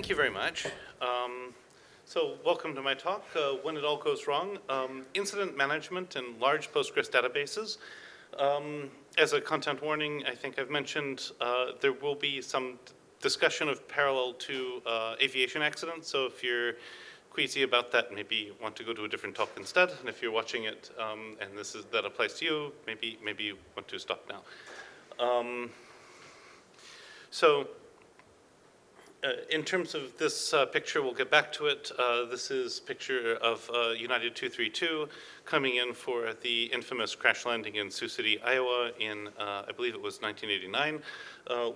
Thank you very much. So welcome to my talk, When It All Goes Wrong, Incident Management in Large Postgres Databases. As a content warning, I think I've mentioned there will be some discussion of parallel to aviation accidents, so if you're queasy about that, maybe you want to go to a different talk instead, and if you're watching it and that applies to you, maybe you want to stop now. In terms of this picture, we'll get back to it. This is a picture of United 232 coming in for the infamous crash landing in Sioux City, Iowa in, I believe it was 1989.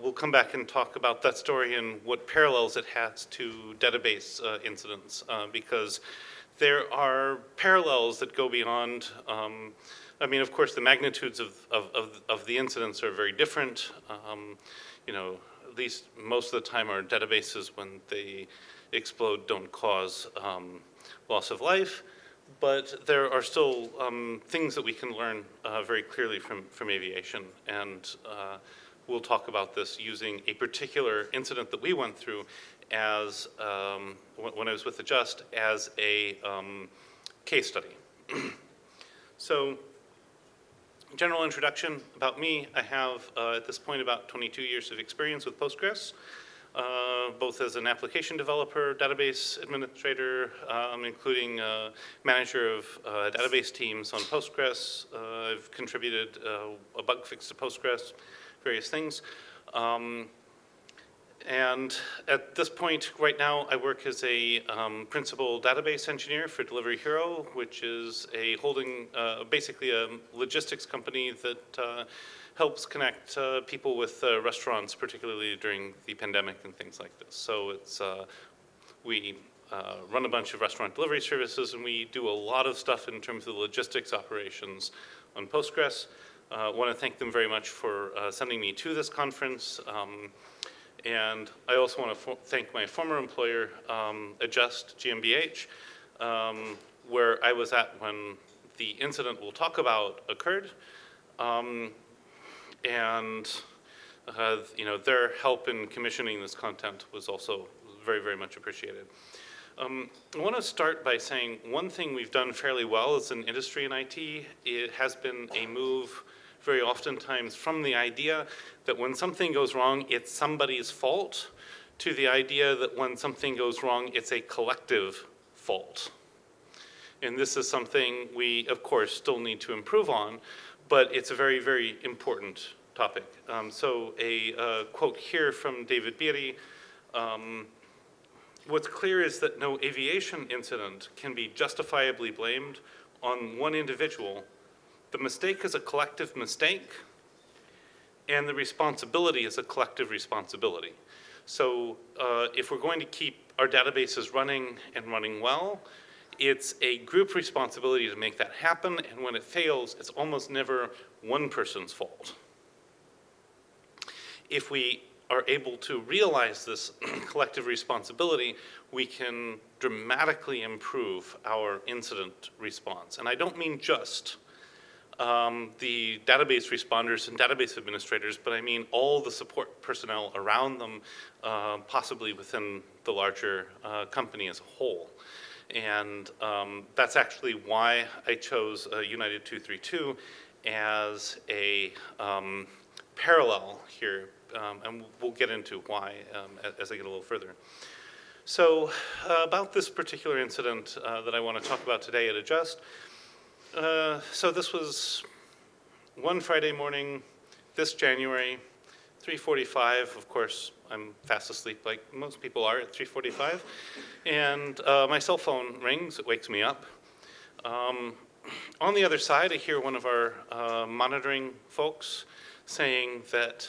We'll come back and talk about that story and what parallels it has to database incidents, because there are parallels that go beyond, I mean, of course, the magnitudes of the incidents are very different. You know, at least most of the time our databases, when they explode, don't cause loss of life. But there are still things that we can learn very clearly from aviation. And we'll talk about this using a particular incident that we went through as, when I was with the Just, as a case study. So, general introduction about me. I have, at this point, about 22 years of experience with Postgres, both as an application developer, database administrator, including manager of database teams on Postgres. I've contributed a bug fix to Postgres, various things. And at this point, right now, I work as a principal database engineer for Delivery Hero, which is a holding, basically a logistics company that helps connect people with restaurants, particularly during the pandemic and things like this. So it's, we run a bunch of restaurant delivery services, and we do a lot of stuff in terms of the logistics operations on Postgres. I want to thank them very much for sending me to this conference. And I also want to thank my former employer, Adjust GmbH, where I was at when the incident we'll talk about occurred. And you know, their help in commissioning this content was also very, very much appreciated. I want to start by saying one thing we've done fairly well as an industry in IT, it has been a move very oftentimes from the idea that when something goes wrong, it's somebody's fault, to the idea that when something goes wrong, it's a collective fault. And this is something we, of course, still need to improve on, but it's a very, very important topic. So a quote here from David Beatty, what's clear is that no aviation incident can be justifiably blamed on one individual. The mistake is a collective mistake, and the responsibility is a collective responsibility. So if we're going to keep our databases running and running well, it's a group responsibility to make that happen, and when it fails, it's almost never one person's fault. If we are able to realize this collective responsibility, we can dramatically improve our incident response. And I don't mean just the database responders and database administrators, but I mean all the support personnel around them, possibly within the larger company as a whole. And that's actually why I chose United 232 as a parallel here, and we'll get into why as I get a little further. So about this particular incident that I want to talk about today at Adjust. So this was one Friday morning, this January, 3:45. Of course, I'm fast asleep like most people are at 3:45. And my cell phone rings, it wakes me up. On the other side, I hear one of our monitoring folks saying that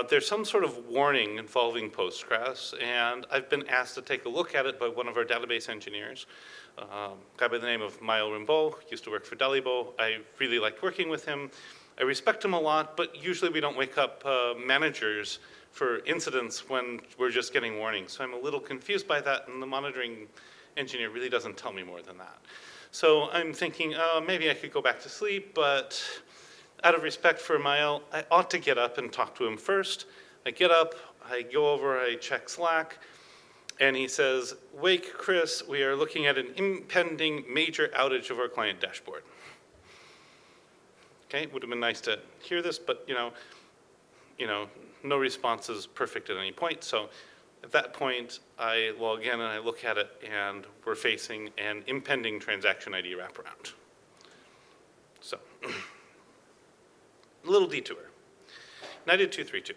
there's some sort of warning involving Postgres, and I've been asked to take a look at it by one of our database engineers. A guy by the name of Maël Rimbaud, used to work for Dalibo. I really liked working with him. I respect him a lot, but usually we don't wake up managers for incidents when we're just getting warnings. So I'm a little confused by that, and the monitoring engineer really doesn't tell me more than that. So I'm thinking, maybe I could go back to sleep, but out of respect for Maël, I ought to get up and talk to him first. I get up, I go over, I check Slack, and he says, "Wake, Chris, we are looking at an impending major outage of our client dashboard." Okay, it would have been nice to hear this, but no response is perfect at any point. So at that point, I log in and I look at it, and we're facing an impending transaction ID wraparound. So, a little detour. United 232.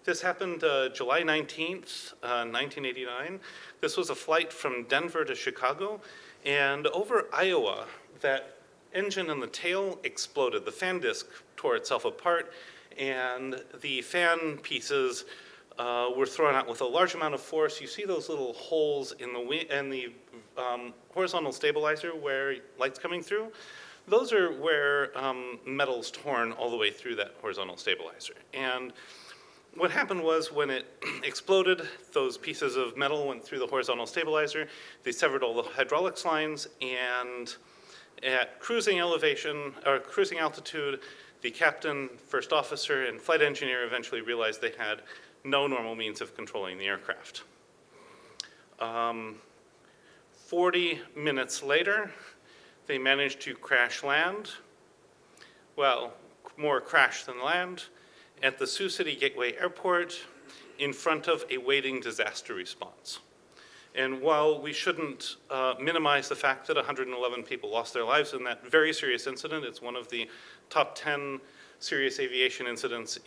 This happened July 19th, 1989. This was a flight from Denver to Chicago, and over Iowa, that engine in the tail exploded. The fan disc tore itself apart, and the fan pieces were thrown out with a large amount of force. You see those little holes in the horizontal stabilizer where light's coming through? Those are where metal's torn all the way through that horizontal stabilizer. And what happened was when it exploded, those pieces of metal went through the horizontal stabilizer. They severed all the hydraulics lines, and at cruising elevation, or cruising altitude, the captain, first officer, and flight engineer eventually realized they had no normal means of controlling the aircraft. 40 minutes later, they managed to crash land. Well, more crash than land, at the Sioux City Gateway Airport in front of a waiting disaster response. And while we shouldn't minimize the fact that 111 people lost their lives in that very serious incident, it's one of the top 10 serious aviation incidents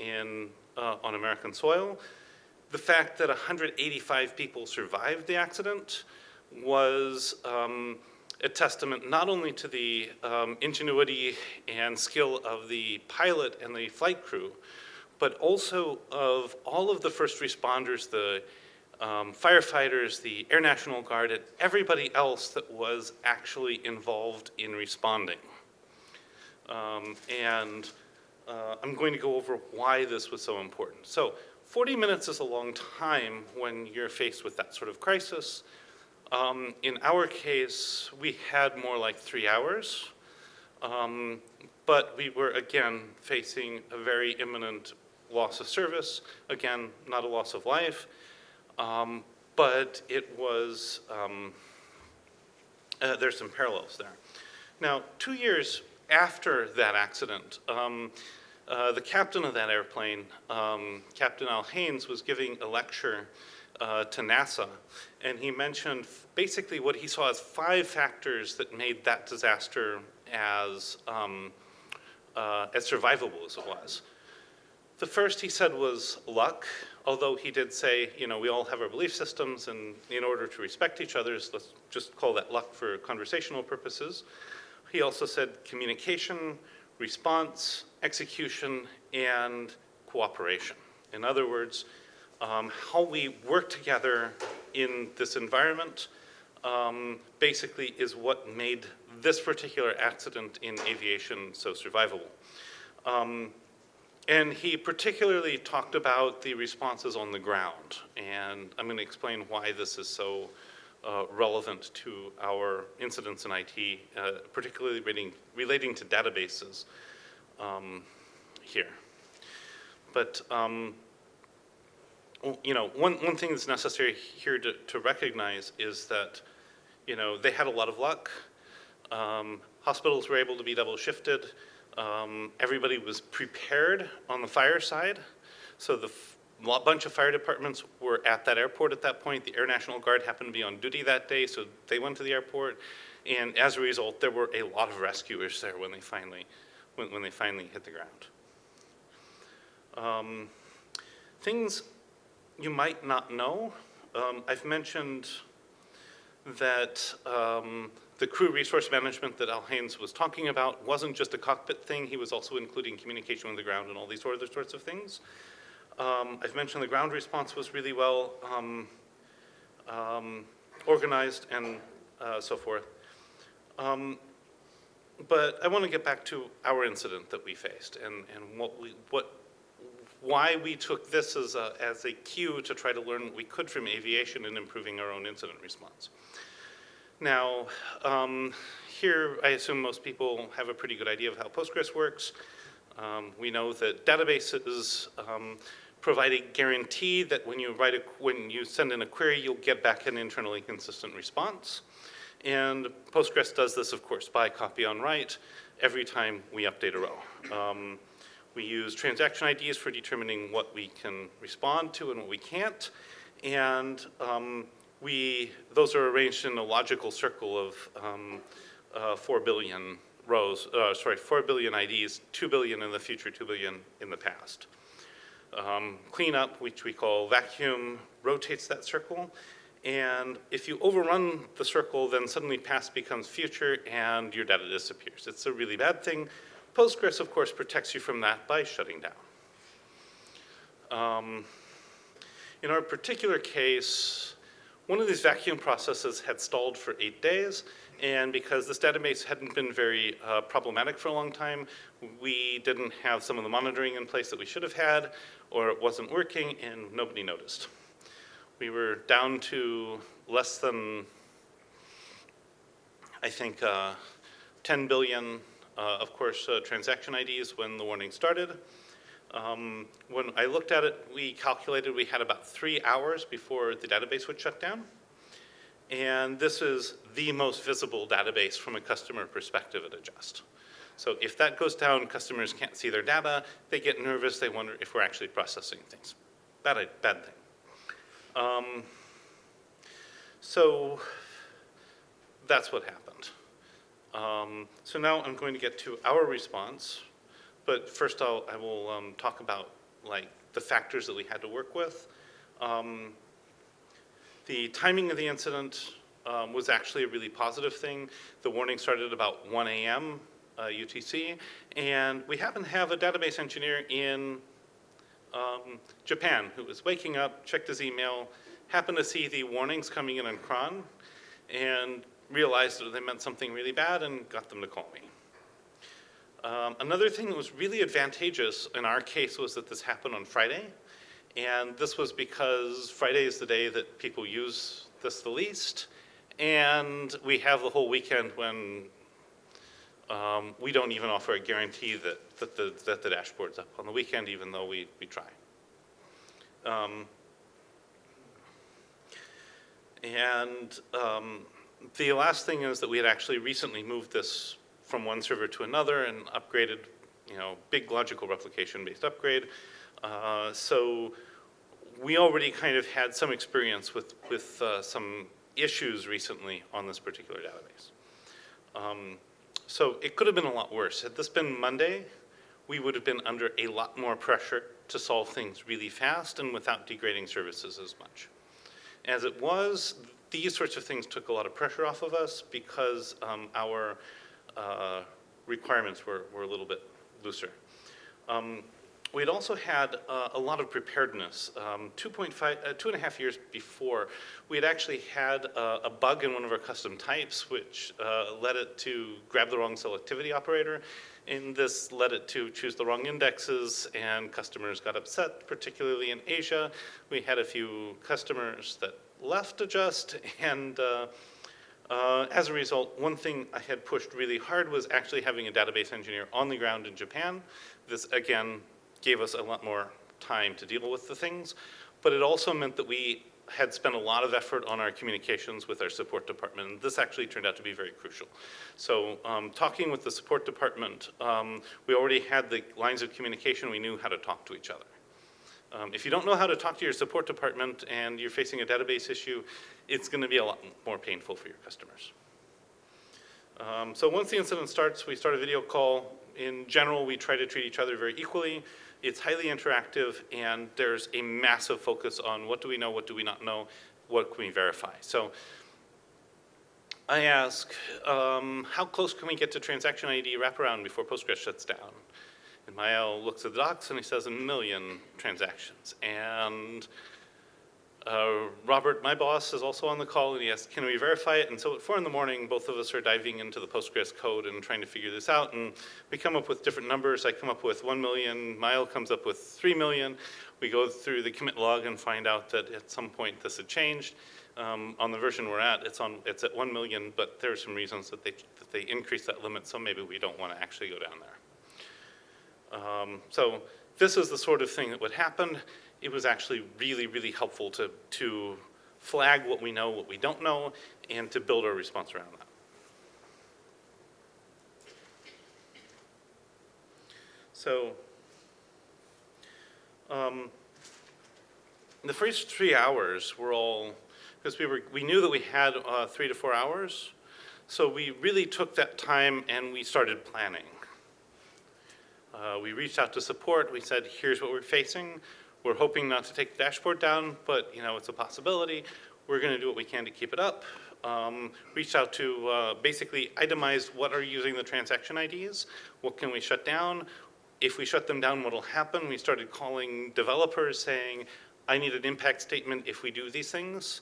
on American soil, the fact that 185 people survived the accident was a testament not only to the ingenuity and skill of the pilot and the flight crew, but also of all of the first responders, the firefighters, the Air National Guard, and everybody else that was actually involved in responding. I'm going to go over why this was so important. So 40 minutes is a long time when you're faced with that sort of crisis. In our case, we had more like 3 hours, but we were, again, facing a very imminent loss of service. Again, not a loss of life, but it was, there's some parallels there. Now, 2 years after that accident, the captain of that airplane, Captain Al Haynes, was giving a lecture to NASA, and he mentioned basically what he saw as 5 factors that made that disaster as survivable as it was. The first, he said, was luck, although he did say, we all have our belief systems, and in order to respect each other's, let's just call that luck for conversational purposes. He also said communication, response, execution, and cooperation. In other words, how we work together in this environment basically is what made this particular accident in aviation so survivable. And he particularly talked about the responses on the ground, and I'm going to explain why this is so relevant to our incidents in IT, particularly relating to databases here. But one thing that's necessary here to recognize is that they had a lot of luck. Hospitals were able to be double shifted. Everybody was prepared on the fire side. So a bunch of fire departments were at that airport at that point. The Air National Guard happened to be on duty that day, so they went to the airport. And as a result, there were a lot of rescuers there when they finally hit the ground. Things you might not know. I've mentioned that the crew resource management that Al Haynes was talking about wasn't just a cockpit thing. He was also including communication with the ground and all these other sorts of things. I've mentioned the ground response was really well organized and so forth. But I want to get back to our incident that we faced and why we took this as a cue to try to learn what we could from aviation in improving our own incident response. Now, here I assume most people have a pretty good idea of how Postgres works. We know that databases provide a guarantee that when you send in a query, you'll get back an internally consistent response. And Postgres does this, of course, by copy on write every time we update a row. We use transaction IDs for determining what we can respond to and what we can't. And those are arranged in a logical circle of 4 billion rows, 4 billion IDs, 2 billion in the future, 2 billion in the past. Cleanup, which we call vacuum, rotates that circle. And if you overrun the circle, then suddenly past becomes future and your data disappears. It's a really bad thing. Postgres, of course, protects you from that by shutting down. In our particular case, one of these vacuum processes had stalled for 8 days, and because this database hadn't been very problematic for a long time, we didn't have some of the monitoring in place that we should have had, or it wasn't working, and nobody noticed. We were down to less than, I think, 10 billion, of course, transaction IDs when the warning started. When I looked at it, we calculated we had about 3 hours before the database would shut down. And this is the most visible database from a customer perspective at Adjust. So if that goes down, customers can't see their data, they get nervous, they wonder if we're actually processing things. Bad thing. So that's what happened. So now I'm going to get to our response, but first I will talk about the factors that we had to work with. The timing of the incident was actually a really positive thing. The warning started at about 1 a.m. UTC, and we happened to have a database engineer in Japan who was waking up, checked his email, happened to see the warnings coming in on cron, and realized that they meant something really bad and got them to call me. Another thing that was really advantageous in our case was that this happened on Friday. And this was because Friday is the day that people use this the least. And we have the whole weekend when we don't even offer a guarantee that the dashboard's up on the weekend, even though we try. The last thing is that we had actually recently moved this from one server to another and upgraded, big logical replication-based upgrade. So we already kind of had some experience with some issues recently on this particular database. So it could have been a lot worse. Had this been Monday, we would have been under a lot more pressure to solve things really fast and without degrading services as much. As it was, these sorts of things took a lot of pressure off of us because our requirements were a little bit looser. We'd also had a lot of preparedness. 2.5 years before, we had actually had a bug in one of our custom types, which led it to grab the wrong selectivity operator. And this led it to choose the wrong indexes, and customers got upset, particularly in Asia. We had a few customers that left Adjust, and as a result, one thing I had pushed really hard was actually having a database engineer on the ground in Japan. This, again, gave us a lot more time to deal with the things, but it also meant that we had spent a lot of effort on our communications with our support department, and this actually turned out to be very crucial. So talking with the support department, we already had the lines of communication, we knew how to talk to each other. If you don't know how to talk to your support department and you're facing a database issue, it's going to be a lot more painful for your customers. So once the incident starts, we start a video call. In general, we try to treat each other very equally. It's highly interactive, and there's a massive focus on what do we know, what do we not know, what can we verify. So I ask, how close can we get to transaction ID wraparound before Postgres shuts down? And Mael looks at the docs and he says 1 million transactions. And Robert, my boss, is also on the call, and he asks, can we verify it? And so at 4 in the morning, both of us are diving into the Postgres code and trying to figure this out, and we come up with different numbers. I come up with 1 million, Mael comes up with 3 million. We go through the commit log and find out that at some point this had changed. On the version we're at, it's at 1 million, but there are some reasons that they increased that limit, so maybe we don't want to actually go down there. So this is the sort of thing that would happen. it was actually really, really helpful to flag what we know, what we don't know, and to build our response around that. So the first 3 hours were all, because we knew that we had 3 to 4 hours, so we really took that time and we started planning. We reached out to support. We said, here's what we're facing. We're hoping not to take the dashboard down, but it's a possibility. We're going to do what we can to keep it up. Reached out to basically itemize what are using the transaction IDs, what can we shut down. If we shut them down, what will happen? We started calling developers saying, I need an impact statement if we do these things.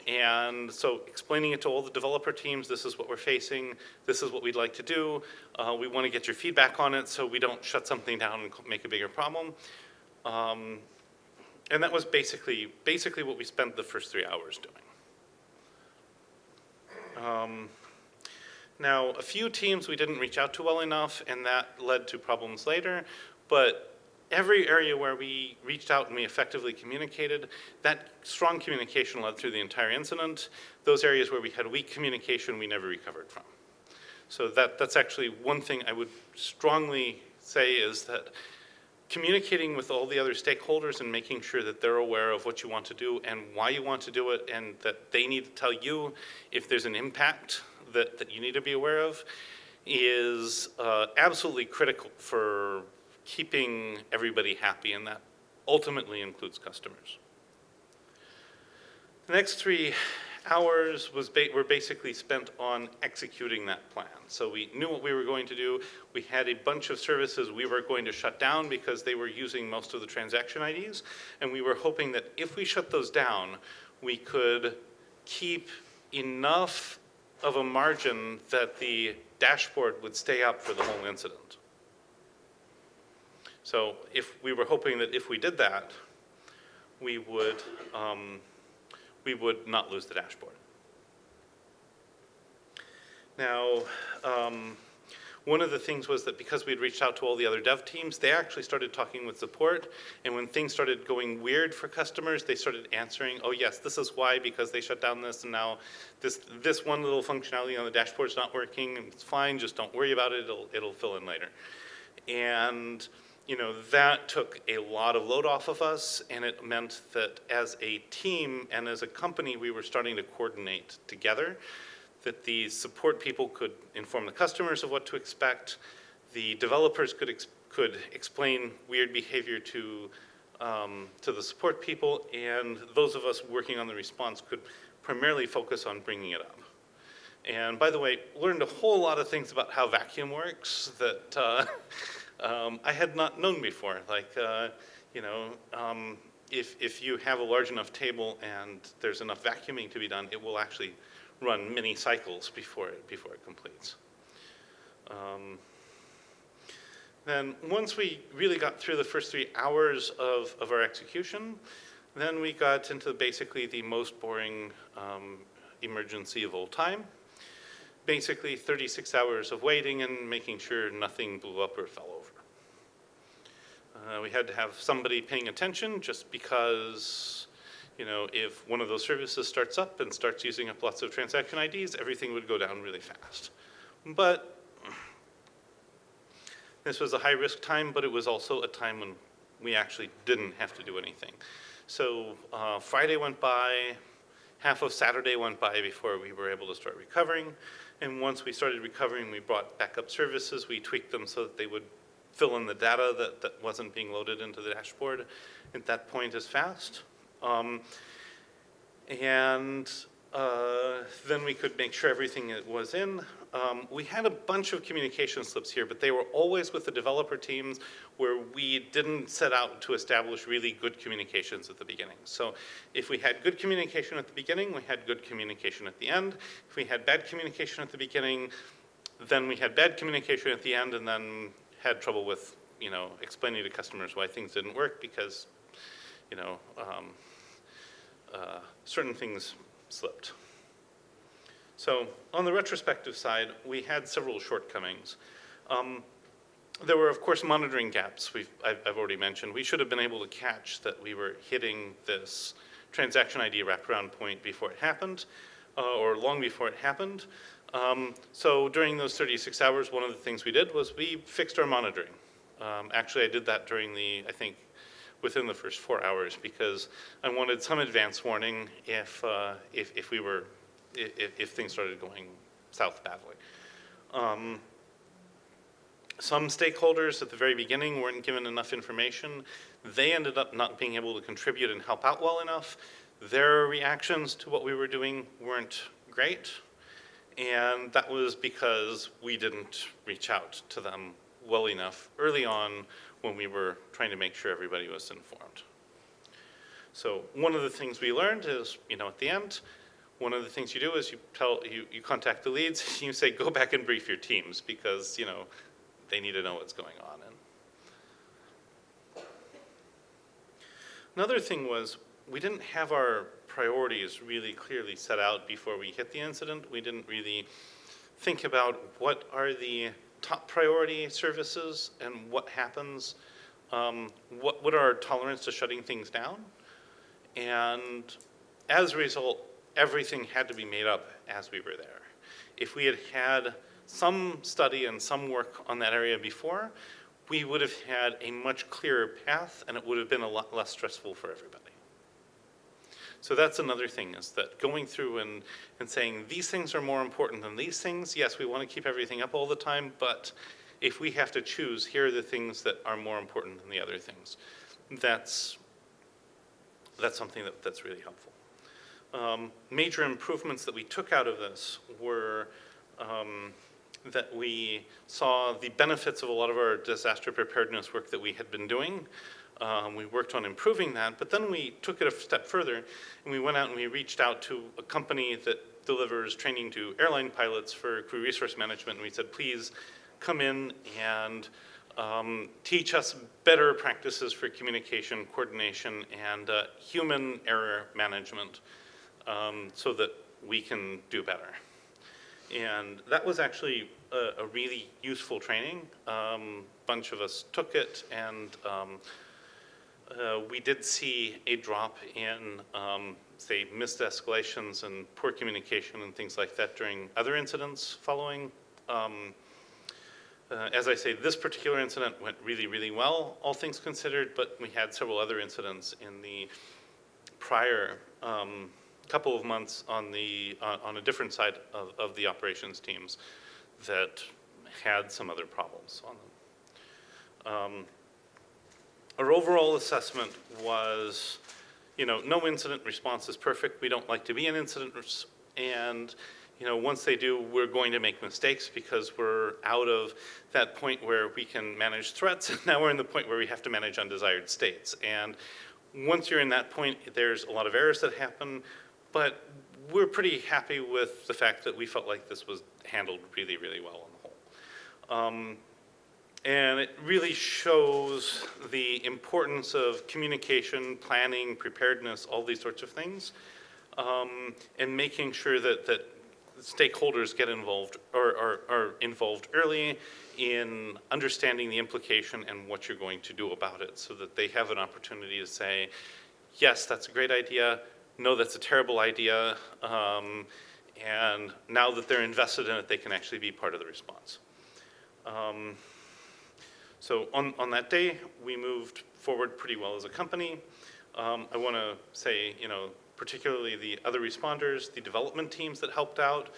And so explaining it to all the developer teams, this is what we're facing, this is what we'd like to do. We want to get your feedback on it so we don't shut something down and make a bigger problem. And that was basically what we spent the first 3 hours doing. Now, a few teams we didn't reach out to well enough, and that led to problems later, but every area where we reached out and we effectively communicated, that strong communication led through the entire incident. Those areas where we had weak communication, we never recovered from. So that's actually one thing I would strongly say is that communicating with all the other stakeholders and making sure that they're aware of what you want to do and why you want to do it, and that they need to tell you if there's an impact that you need to be aware of, is absolutely critical for keeping everybody happy, and that ultimately includes customers. The next 3 hours were basically spent on executing that plan. So we knew what we were going to do. We had a bunch of services we were going to shut down because they were using most of the transaction IDs, and we were hoping that if we shut those down, we could keep enough of a margin that the dashboard would stay up for the whole incident. So if we were hoping that if we did that, we would not lose the dashboard. Now, one of the things was that because we'd reached out to all the other dev teams, they actually started talking with support, and when things started going weird for customers, they started answering, oh yes, this is why, because they shut down this, and now this one little functionality on the dashboard's not working, and it's fine, just don't worry about it, it'll fill in later. And that took a lot of load off of us, and it meant that as a team and as a company, we were starting to coordinate together, that the support people could inform the customers of what to expect, the developers could explain weird behavior to the support people, and those of us working on the response could primarily focus on bringing it up. And by the way, learned a whole lot of things about how vacuum works that I had not known before. Like, if you have a large enough table and there's enough vacuuming to be done, it will actually run many cycles before it completes. Then once we really got through the first 3 hours of our execution, then we got into basically the most boring emergency of all time. Basically 36 hours of waiting and making sure nothing blew up or fell over. We had to have somebody paying attention just because, if one of those services starts up and starts using up lots of transaction IDs, everything would go down really fast. But this was a high-risk time, but it was also a time when we actually didn't have to do anything. So Friday went by, half of Saturday went by before we were able to start recovering. And once we started recovering, we brought backup services. We tweaked them so that they would fill in the data that wasn't being loaded into the dashboard at that point as fast. Then we could make sure everything was in. We had a bunch of communication slips here, but they were always with the developer teams where we didn't set out to establish really good communications at the beginning. So if we had good communication at the beginning, we had good communication at the end. If we had bad communication at the beginning, then we had bad communication at the end, and then had trouble with, explaining to customers why things didn't work because, certain things slipped. So on the retrospective side, we had several shortcomings. There were, of course, monitoring gaps I've already mentioned. We should have been able to catch that we were hitting this transaction ID wraparound point before it happened, or long before it happened. So during those 36 hours, one of the things we did was we fixed our monitoring. Actually, I did that during I think, within the first 4 hours, because I wanted some advance warning if things started going south badly. Some stakeholders at the very beginning weren't given enough information. They ended up not being able to contribute and help out well enough. Their reactions to what we were doing weren't great. And that was because we didn't reach out to them well enough early on when we were trying to make sure everybody was informed. So one of the things we learned is, at the end, one of the things you do is you contact the leads, you say, go back and brief your teams, because, they need to know what's going on. And another thing was, we didn't have our priorities really clearly set out before we hit the incident. We didn't really think about what are the top priority services and what happens, what are our tolerance to shutting things down. And as a result, everything had to be made up as we were there. If we had had some study and some work on that area before, we would have had a much clearer path, and it would have been a lot less stressful for everybody. So that's another thing, is that going through and saying these things are more important than these things. Yes, we want to keep everything up all the time, but if we have to choose, here are the things that are more important than the other things. That's something that's really helpful. Major improvements that we took out of this were that we saw the benefits of a lot of our disaster preparedness work that we had been doing. We worked on improving that, but then we took it a step further, and we went out and we reached out to a company that delivers training to airline pilots for crew resource management, and we said, please come in and teach us better practices for communication, coordination, and human error management, so that we can do better. And that was actually a really useful training. Bunch of us took it, and we did see a drop in, say, missed escalations and poor communication and things like that during other incidents following. As I say, this particular incident went really, really well, all things considered, but we had several other incidents in the prior couple of months on a different side of the operations teams that had some other problems on them. Our overall assessment was, no incident response is perfect. We don't like to be an incident, and once they do, we're going to make mistakes, because we're out of that point where we can manage threats, and now we're in the point where we have to manage undesired states. And once you're in that point, there's a lot of errors that happen, but we're pretty happy with the fact that we felt like this was handled really, really well on the whole. And it really shows the importance of communication, planning, preparedness, all these sorts of things, and making sure that stakeholders get involved or are involved early in understanding the implication and what you're going to do about it, so that they have an opportunity to say, yes, that's a great idea. No, that's a terrible idea. And now that they're invested in it, they can actually be part of the response. So on that day, we moved forward pretty well as a company. I want to say, particularly the other responders, the development teams that helped out.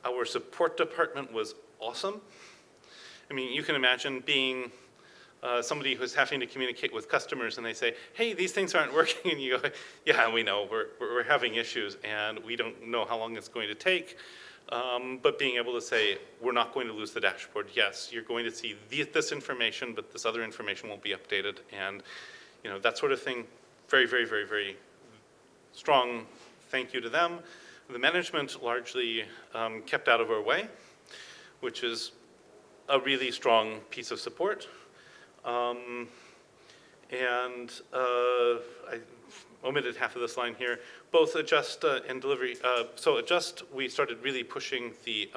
Our support department was awesome. I mean, you can imagine being somebody who's having to communicate with customers, and they say, hey, these things aren't working, and you go, yeah, we know, we're having issues, and we don't know how long it's going to take. But being able to say, we're not going to lose the dashboard. Yes, you're going to see this information, but this other information won't be updated, and that sort of thing. Very, very, very, very strong thank you to them. The management largely kept out of our way, which is a really strong piece of support. I omitted half of this line here. Both adjust and delivery. So adjust, we started really pushing the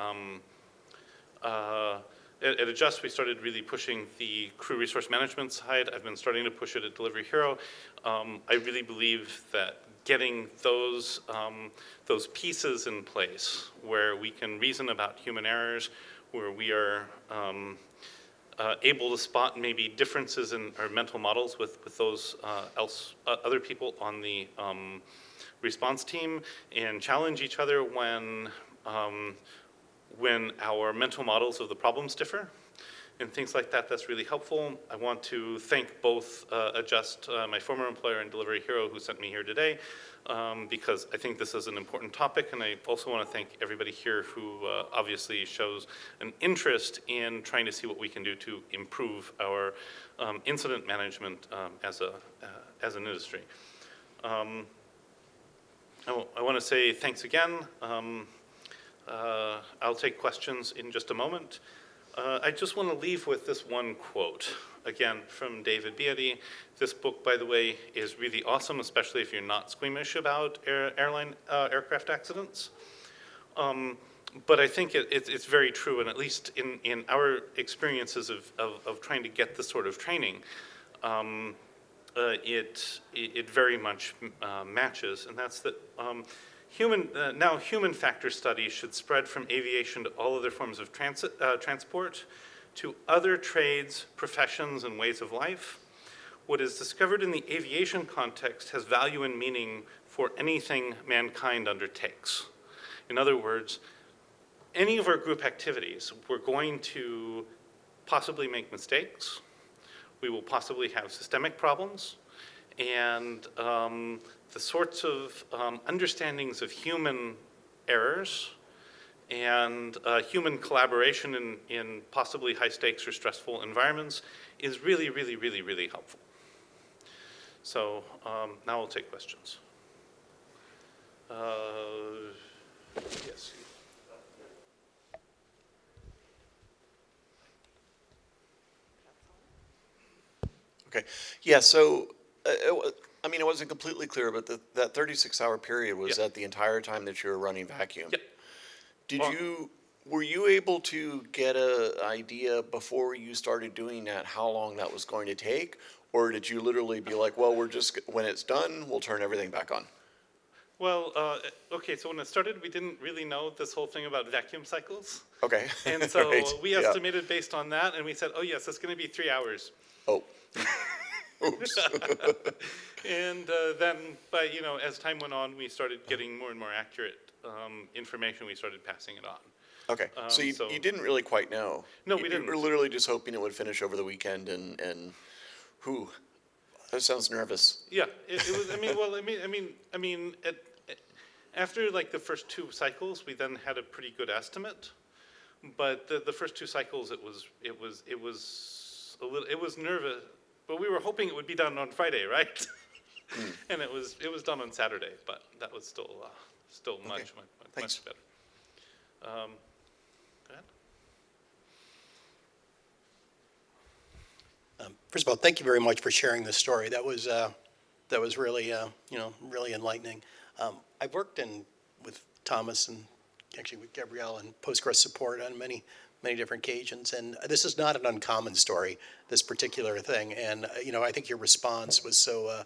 at Adjust, we started really pushing the crew resource management side. I've been starting to push it at Delivery Hero. I really believe that getting those pieces in place where we can reason about human errors, where we are able to spot maybe differences in our mental models with those other people on the response team, and challenge each other when our mental models of the problems differ and things like that. That's really helpful. I want to thank both Adjust, my former employer, and Delivery Hero, who sent me here today, because I think this is an important topic, and I also want to thank everybody here who obviously shows an interest in trying to see what we can do to improve our incident management as an industry. I want to say thanks again. I'll take questions in just a moment. I just want to leave with this one quote, again, from David Beatty. This book, by the way, is really awesome, especially if you're not squeamish about aircraft accidents. But I think it's very true, and at least in our experiences of trying to get this sort of training, it very much matches, and that's that now human factor studies should spread from aviation to all other forms of transport, to other trades, professions, and ways of life. What is discovered in the aviation context has value and meaning for anything mankind undertakes. In other words, any of our group activities, we're going to possibly make mistakes. We will possibly have systemic problems, and the sorts of understandings of human errors and human collaboration in possibly high stakes or stressful environments is really, really, really, really helpful. So now we'll take questions. Yes. Okay. Yeah, so I mean, it wasn't completely clear, but that 36-hour period was at the entire time that you were running vacuum. Yep. Were you able to get an idea before you started doing that how long that was going to take? Or did you literally be like, well, when it's done, we'll turn everything back on? Well, okay, so when it started, we didn't really know this whole thing about vacuum cycles. Okay. And so Right. we estimated based on that, and we said, oh yes, it's going to be 3 hours. Oh. Oops. And then, as time went on, we started getting more and more accurate information. We started passing it on. Okay, so you didn't really quite know. No, we didn't. You were literally just hoping it would finish over the weekend, and whew, that sounds nervous. Yeah, it was. After like the first 2 cycles, we then had a pretty good estimate. But the first 2 cycles, it was nervous. But we were hoping it would be done on Friday, right? And it was done on Saturday, but that was still much better. Go ahead. First of all, thank you very much for sharing this story. That was really really enlightening. I've worked with Thomas and actually with Gabrielle and Postgres support on many different occasions, and this is not an uncommon story, this particular thing. And I think your response was so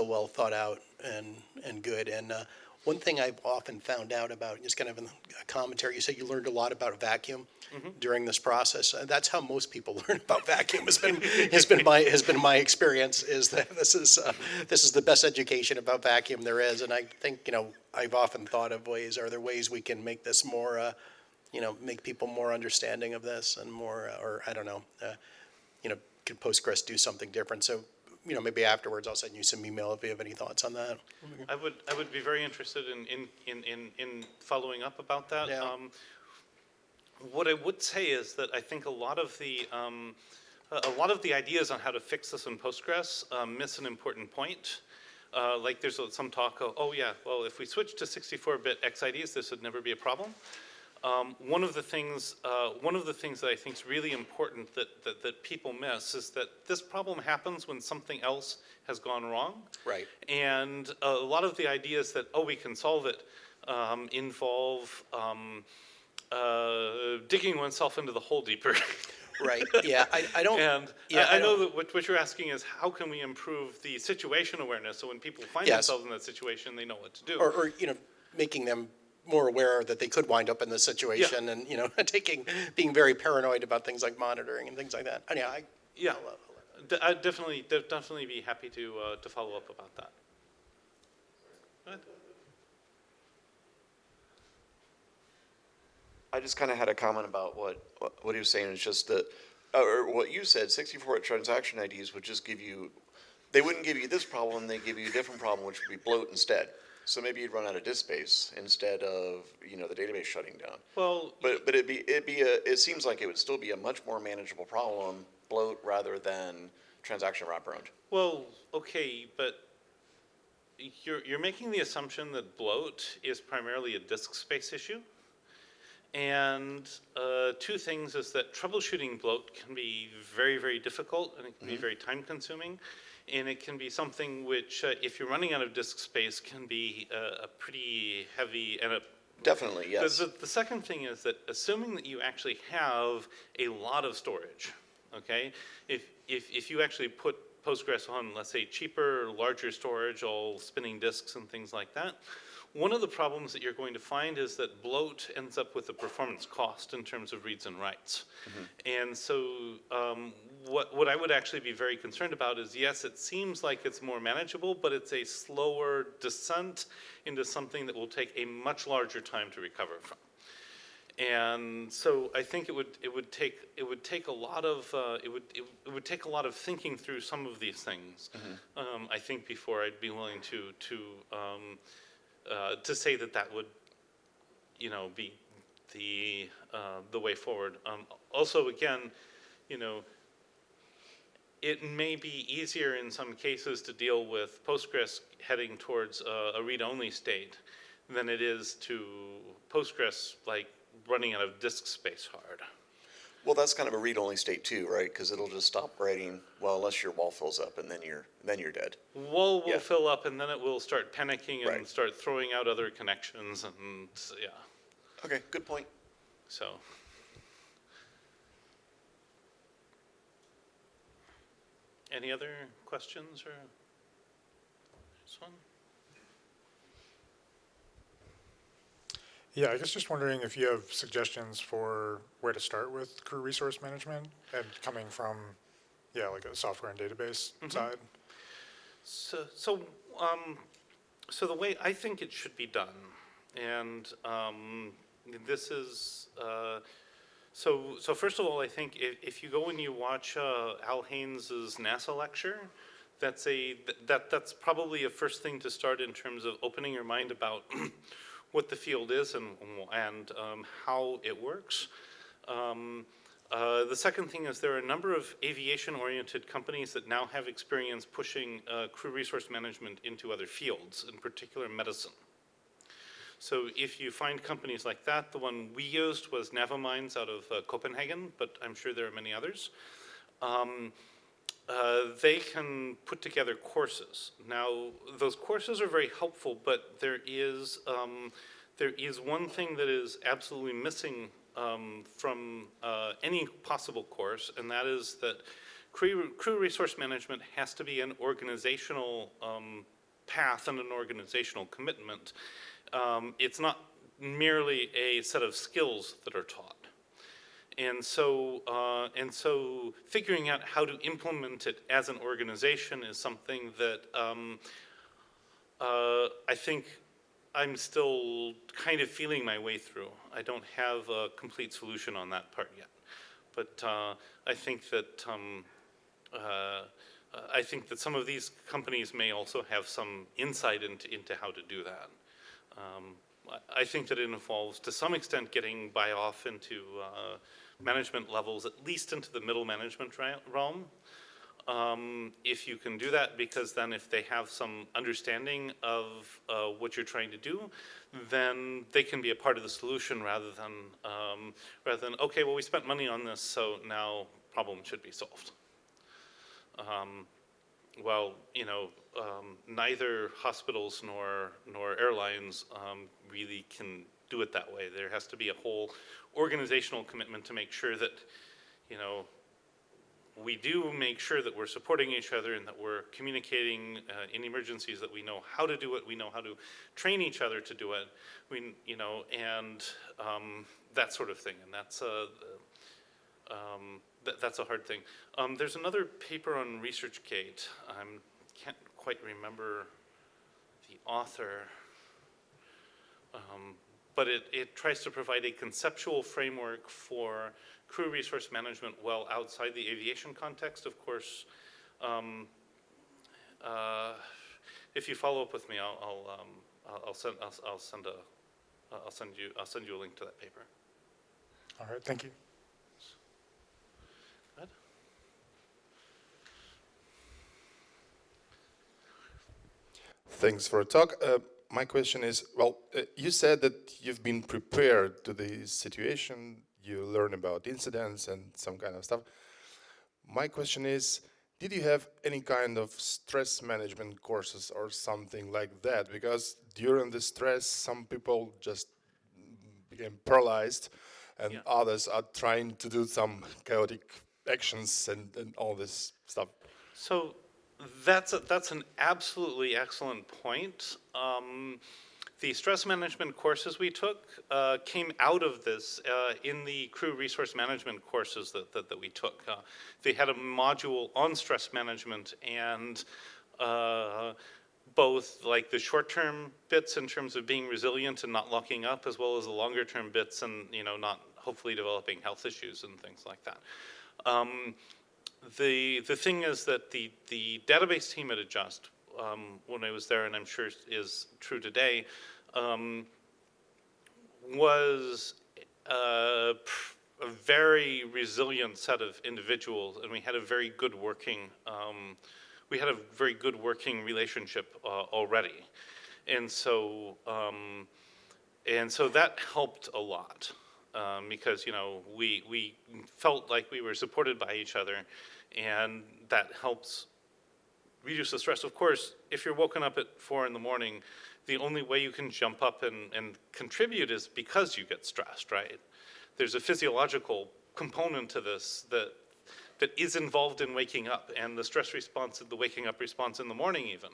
well thought out and good. And one thing I've often found out about, just kind of in the commentary, you said you learned a lot about vacuum during this process. That's how most people learn about vacuum. Has been my experience. Is that this is the best education about vacuum there is. And I think I've often thought of are there ways we can make this more make people more understanding of this and more, or I don't know, could Postgres do something different? So, maybe afterwards I'll send you some email if you have any thoughts on that. I would be very interested in following up about that. Yeah. What I would say is that I think a lot of the ideas on how to fix this in Postgres miss an important point. Like there's some talk of, oh yeah, well if we switch to 64-bit XIDs, this would never be a problem. One of the things that I think is really important that people miss is that this problem happens when something else has gone wrong. Right. And a lot of the ideas that, we can solve it, involve digging oneself into the hole deeper. Right, yeah, I don't. And Yeah, I I know don't- that what you're asking is how can we improve the situation awareness so when people find Yes. themselves in that situation, they know what to do. Or, making them more aware that they could wind up in this situation and, being very paranoid about things like monitoring and things like that. Yeah, I'd definitely be happy to follow up about that. Go ahead. I just kind of had a comment about what he was saying. It's just that, or what you said, 64 transaction IDs would just give you, they wouldn't give you this problem, they give you a different problem, which would be bloat instead. So maybe you'd run out of disk space instead of, the database shutting down. Well, But it seems like it would still be a much more manageable problem, bloat rather than transaction wraparound. well, okay, but you're making the assumption that bloat is primarily a disk space issue. And two things is that troubleshooting bloat can be very, very difficult, and it can be very time consuming. And it can be something which, if you're running out of disk space, can be a pretty heavy and Definitely, yes. The second thing is that assuming that you actually have a lot of storage, okay? If you actually put Postgres on, let's say, cheaper, larger storage, all spinning disks and things like that, one of the problems that you're going to find is that bloat ends up with a performance cost in terms of reads and writes. And so what I would actually be very concerned about is, yes, it seems like it's more manageable, but it's a slower descent into something that will take a much larger time to recover from. And so I think it would take a lot of thinking through some of these things. I think before I'd be willing to say that would, be the way forward. Also, again, it may be easier in some cases to deal with Postgres heading towards a read-only state than it is to Postgres like running out of disk space hard. Well, that's kind of a read-only state too, right? Because it'll just stop writing, well, unless your wall fills up, and then you're dead. Wall will fill up, and then it will start panicking and Right. start throwing out other connections, and yeah. Okay, good point. So. Any other questions or this one? Yeah, I guess just wondering if you have suggestions for where to start with crew resource management and coming from, like a software and database side. So the way I think it should be done, and this is so first of all, I think if you go and you watch Al Haynes's NASA lecture, that's probably a first thing to start in terms of opening your mind about what the field is and how it works. The second thing is there are a number of aviation-oriented companies that now have experience pushing crew resource management into other fields, in particular medicine. So if you find companies like that, the one we used was Navamines out of Copenhagen, but I'm sure there are many others. They can put together courses. Now, those courses are very helpful, but there is one thing that is absolutely missing from any possible course, and that is that crew resource management has to be an organizational path and an organizational commitment. It's not merely a set of skills that are taught. And so figuring out how to implement it as an organization is something that I think I'm still kind of feeling my way through. I don't have a complete solution on that part yet. But I think that some of these companies may also have some insight into how to do that. I think that it involves, to some extent, getting buy-off into management levels, at least into the middle management realm. If you can do that, because then if they have some understanding of what you're trying to do, then they can be a part of the solution rather than okay, well, we spent money on this, so now problem should be solved. while, neither hospitals nor airlines really can do it that way. There has to be a whole organizational commitment to make sure that, we do make sure that we're supporting each other and that we're communicating in emergencies, that we know how to do it, we know how to train each other to do it, and that sort of thing. And that's a hard thing. There's another paper on ResearchGate. I can't quite remember the author, but it tries to provide a conceptual framework for crew resource management well outside the aviation context. Of course, if you follow up with me, I'll send you a link to that paper. All right, thank you. Ed? Thanks for the talk. My question is, well, you said that you've been prepared to the situation, you learn about incidents and some kind of stuff. My question is, did you have any kind of stress management courses or something like that? Because during the stress, some people just became paralyzed and others are trying to do some chaotic actions and all this stuff. So that's an absolutely excellent point. The stress management courses we took came out of this in the crew resource management courses that we took. They had a module on stress management, and both like the short-term bits in terms of being resilient and not locking up, as well as the longer-term bits and not hopefully developing health issues and things like that. The thing is that the database team at Adjust, when I was there, and I'm sure is true today, was a very resilient set of individuals, and we had a very good working relationship already, and so that helped a lot. Because we felt like we were supported by each other, and that helps reduce the stress. Of course, if you're woken up at 4 in the morning, the only way you can jump up and contribute is because you get stressed, right? There's a physiological component to this that is involved in waking up, and the stress response, the waking up response in the morning even,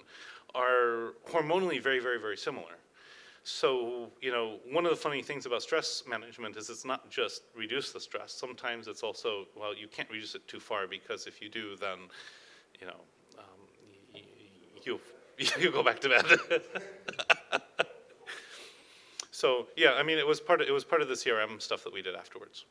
are hormonally very, very, very similar. So, one of the funny things about stress management is it's not just reduce the stress. Sometimes it's also, well, you can't reduce it too far, because if you do, then, you go back to bed. So, yeah, I mean, it was part of the CRM stuff that we did afterwards.